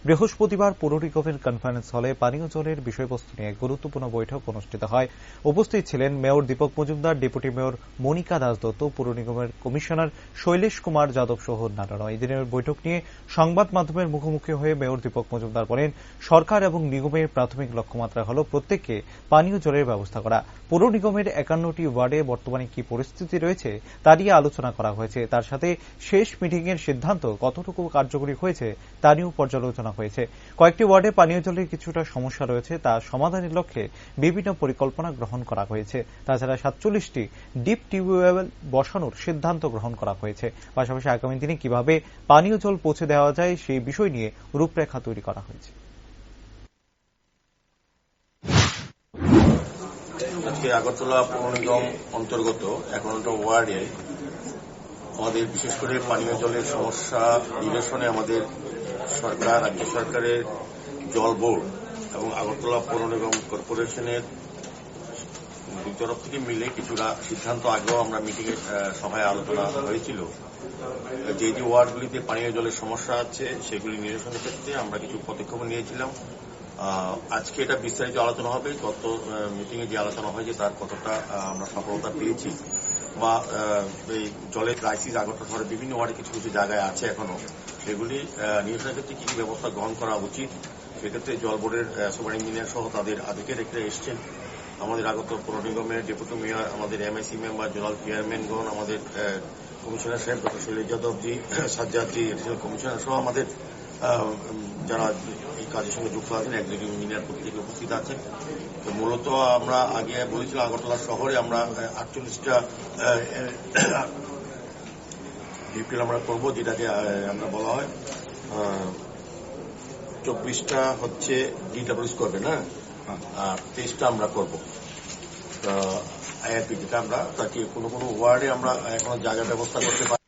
বৃহস্পতিবার পৌর নিগমের কনফারেন্স হলে পানীয় জলের বিষয়বস্তু নিয়ে গুরুত্বপূর্ণ বৈঠক অনুষ্ঠিত হয়। উপস্থিত ছিলেন mayor Dipak Majumdar, deputy mayor Monika Das Dutta, পৌর নিগমের কমিশনার শৈলেশ কুমার যাদব সহ নানারা। এই দিনের বৈঠক নিয়ে সংবাদ মাধ্যমের মুখোমুখি হয়ে মেয়র দীপক মজুমদার বলেন, সরকার এবং নিগমের প্রাথমিক লক্ষ্যমাত্রা হল প্রত্যেককে পানীয় জলের ব্যবস্থা করা। পৌর নিগমের 51টি ওয়ার্ডে বর্তমানে কি পরিস্থিতি রয়েছে তা নিয়ে আলোচনা করা হয়েছে। তার সাথে শেষ মিটিংয়ের সিদ্ধান্ত কতটুকু কার্যকরী হয়েছে তা নিয়েও পর্যালোচনা হয়েছে। কয়েকটি ওয়ার্ডে পানীয় জলের কিছুটা সমস্যা রয়েছে, তা সমাধানের লক্ষ্যে বিভিন্ন পরিকল্পনা গ্রহণ করা হয়েছে। তাছাড়া 47টি ডিপ টিউবওয়েল বসানোর সিদ্ধান্ত গ্রহণ করা হয়েছে। পাশাপাশি আগামী দিনে কিভাবে পানীয় জল পৌঁছে দেওয়া যায় সেই বিষয় নিয়ে রূপরেখা তৈরি করা হয়েছে। আজকে আগরতলা পৌর নিগম অন্তর্গত 51টা ওয়ার্ডে আমাদের বিশেষ করে পানীয় জলের সমস্যা নিরসনে আমাদের সরকার, রাজ্য সরকারের জল বোর্ড এবং আগরতলা পৌর নিগম কর্পোরেশনের দুই তরফ থেকে মিলে কিছুটা সিদ্ধান্ত আগেও আমরা মিটিং এর সভায় আলোচনা হয়েছিল। যে যে ওয়ার্ডগুলিতে পানীয় জলের সমস্যা আছে সেগুলি নিরসনের ক্ষেত্রে আমরা কিছু পদক্ষেপ নিয়েছিলাম। আজকে এটা বিস্তারিত আলোচনা হবে। গত মিটিং এ যে আলোচনা হয়েছে তার কতটা আমরা সফলতা পেয়েছি বা এই জলের ক্রাইসিস আগরতলা শহরের বিভিন্ন ওয়ার্ডে কিছু কিছু জায়গায় আছে এখনো, সেগুলি নিরসনের ক্ষেত্রে কি কি ব্যবস্থা গ্রহণ করা উচিত, সেক্ষেত্রে জল বোর্ডের সুপার ইঞ্জিনিয়ার সহ তাদের আধিকারিকরা এসছেন। আমাদের আগরতলা পৌর নিগমের ডেপুটি মেয়র, আমাদের এমআইসি মেম্বার, জোনাল চেয়ারম্যানগণ, আমাদের কমিশনার সাহেব ডক্টর শৈলেশ যাদবজি, সাজ্জাদজি, এডিশনাল কমিশনার সহ আমাদের যারা এই কাজের সঙ্গে যুক্ত আছেন, এক্সিকিউটিভ ইঞ্জিনিয়ার প্রত্যেকে উপস্থিত আছেন। তো মূলত আমরা আগে বলেছিলাম আগরতলা শহরে আমরা 48টা ডিপিএল আমরা করবো, যেটাকে আমরা বলা হয় 24টা হচ্ছে ডিডব্লিউএস করবে না, আর 23টা আমরা করবো আইআরপি, যেটা আমরা তাকে কোনো কোনো ওয়ার্ডে আমরা এখনো জায়গা ব্যবস্থা করতে পারি।